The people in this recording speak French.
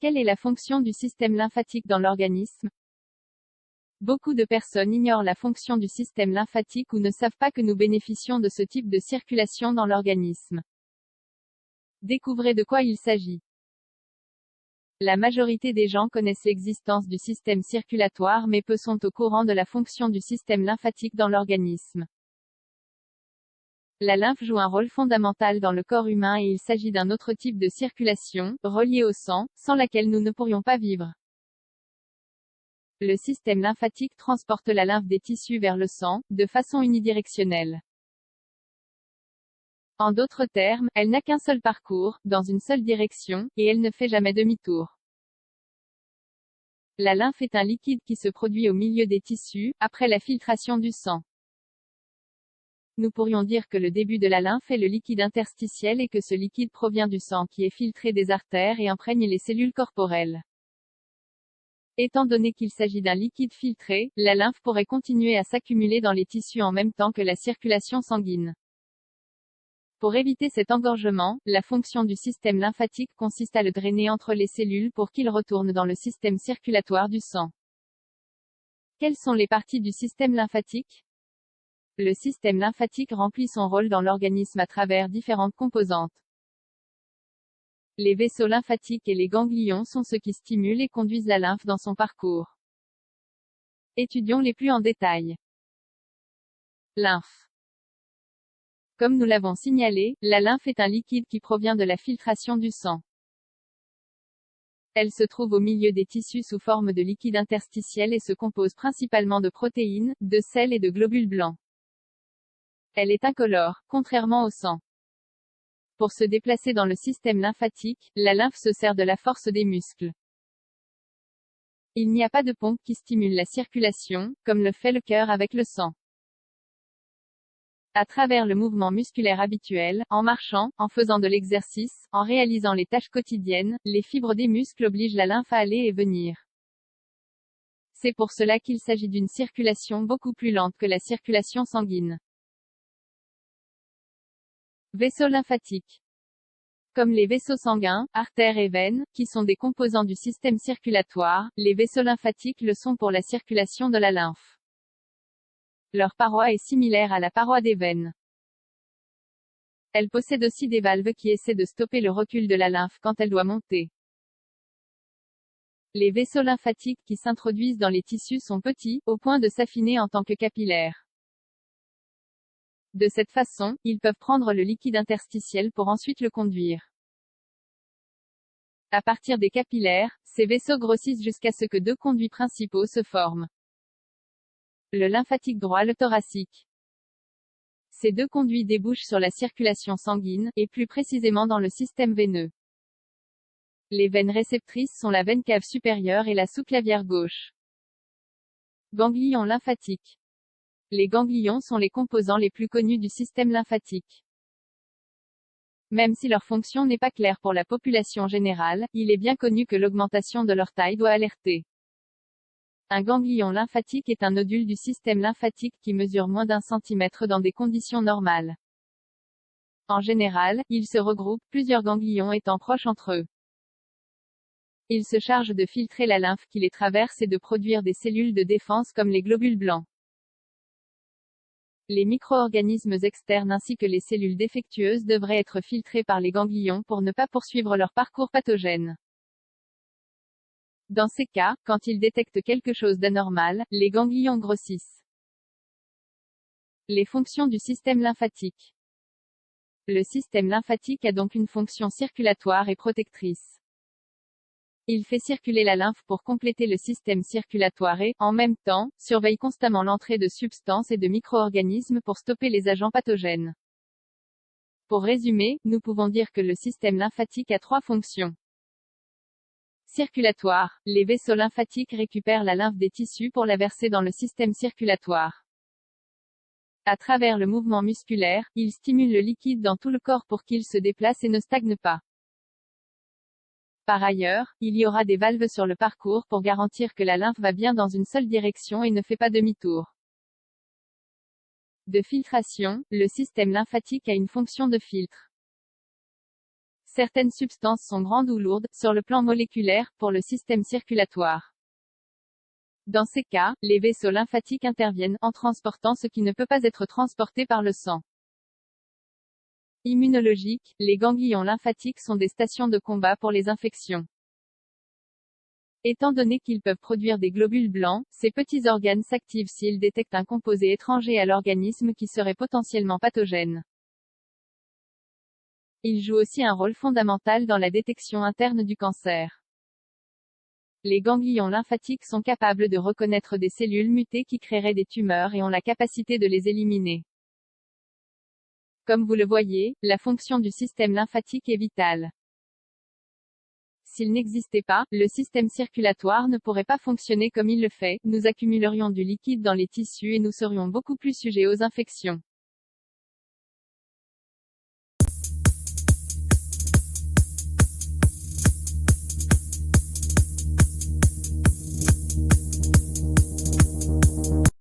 Quelle est la fonction du système lymphatique dans l'organisme? Beaucoup de personnes ignorent la fonction du système lymphatique ou ne savent pas que nous bénéficions de ce type de circulation dans l'organisme. Découvrez de quoi il s'agit. La majorité des gens connaissent l'existence du système circulatoire mais peu sont au courant de la fonction du système lymphatique dans l'organisme. La lymphe joue un rôle fondamental dans le corps humain et il s'agit d'un autre type de circulation, reliée au sang, sans laquelle nous ne pourrions pas vivre. Le système lymphatique transporte la lymphe des tissus vers le sang, de façon unidirectionnelle. En d'autres termes, elle n'a qu'un seul parcours, dans une seule direction, et elle ne fait jamais demi-tour. La lymphe est un liquide qui se produit au milieu des tissus, après la filtration du sang. Nous pourrions dire que le début de la lymphe est le liquide interstitiel et que ce liquide provient du sang qui est filtré des artères et imprègne les cellules corporelles. Étant donné qu'il s'agit d'un liquide filtré, la lymphe pourrait continuer à s'accumuler dans les tissus en même temps que la circulation sanguine. Pour éviter cet engorgement, la fonction du système lymphatique consiste à le drainer entre les cellules pour qu'il retourne dans le système circulatoire du sang. Quelles sont les parties du système lymphatique? Le système lymphatique remplit son rôle dans l'organisme à travers différentes composantes. Les vaisseaux lymphatiques et les ganglions sont ceux qui stimulent et conduisent la lymphe dans son parcours. Étudions-les plus en détail. Lymphe. Comme nous l'avons signalé, la lymphe est un liquide qui provient de la filtration du sang. Elle se trouve au milieu des tissus sous forme de liquide interstitiel et se compose principalement de protéines, de sels et de globules blancs. Elle est incolore, contrairement au sang. Pour se déplacer dans le système lymphatique, la lymphe se sert de la force des muscles. Il n'y a pas de pompe qui stimule la circulation, comme le fait le cœur avec le sang. À travers le mouvement musculaire habituel, en marchant, en faisant de l'exercice, en réalisant les tâches quotidiennes, les fibres des muscles obligent la lymphe à aller et venir. C'est pour cela qu'il s'agit d'une circulation beaucoup plus lente que la circulation sanguine. Vaisseaux lymphatiques. Comme les vaisseaux sanguins, artères et veines, qui sont des composants du système circulatoire, les vaisseaux lymphatiques le sont pour la circulation de la lymphe. Leur paroi est similaire à la paroi des veines. Elle possède aussi des valves qui essaient de stopper le recul de la lymphe quand elle doit monter. Les vaisseaux lymphatiques qui s'introduisent dans les tissus sont petits, au point de s'affiner en tant que capillaires. De cette façon, ils peuvent prendre le liquide interstitiel pour ensuite le conduire. À partir des capillaires, ces vaisseaux grossissent jusqu'à ce que deux conduits principaux se forment. Le lymphatique droit, le thoracique. Ces deux conduits débouchent sur la circulation sanguine, et plus précisément dans le système veineux. Les veines réceptrices sont la veine cave supérieure et la sous-clavière gauche. Ganglions lymphatiques. Les ganglions sont les composants les plus connus du système lymphatique. Même si leur fonction n'est pas claire pour la population générale, il est bien connu que l'augmentation de leur taille doit alerter. Un ganglion lymphatique est un nodule du système lymphatique qui mesure moins d'1 cm dans des conditions normales. En général, ils se regroupent, plusieurs ganglions étant proches entre eux. Ils se chargent de filtrer la lymphe qui les traverse et de produire des cellules de défense comme les globules blancs. Les micro-organismes externes ainsi que les cellules défectueuses devraient être filtrés par les ganglions pour ne pas poursuivre leur parcours pathogène. Dans ces cas, quand ils détectent quelque chose d'anormal, les ganglions grossissent. Les fonctions du système lymphatique. Le système lymphatique a donc une fonction circulatoire et protectrice. Il fait circuler la lymphe pour compléter le système circulatoire et, en même temps, surveille constamment l'entrée de substances et de micro-organismes pour stopper les agents pathogènes. Pour résumer, nous pouvons dire que le système lymphatique a trois fonctions. Circulatoire. Les vaisseaux lymphatiques récupèrent la lymphe des tissus pour la verser dans le système circulatoire. À travers le mouvement musculaire, ils stimulent le liquide dans tout le corps pour qu'il se déplace et ne stagne pas. Par ailleurs, il y aura des valves sur le parcours pour garantir que la lymphe va bien dans une seule direction et ne fait pas demi-tour. De filtration, le système lymphatique a une fonction de filtre. Certaines substances sont grandes ou lourdes, sur le plan moléculaire, pour le système circulatoire. Dans ces cas, les vaisseaux lymphatiques interviennent, en transportant ce qui ne peut pas être transporté par le sang. Immunologique, les ganglions lymphatiques sont des stations de combat pour les infections. Étant donné qu'ils peuvent produire des globules blancs, ces petits organes s'activent s'ils détectent un composé étranger à l'organisme qui serait potentiellement pathogène. Ils jouent aussi un rôle fondamental dans la détection interne du cancer. Les ganglions lymphatiques sont capables de reconnaître des cellules mutées qui créeraient des tumeurs et ont la capacité de les éliminer. Comme vous le voyez, la fonction du système lymphatique est vitale. S'il n'existait pas, le système circulatoire ne pourrait pas fonctionner comme il le fait, nous accumulerions du liquide dans les tissus et nous serions beaucoup plus sujets aux infections.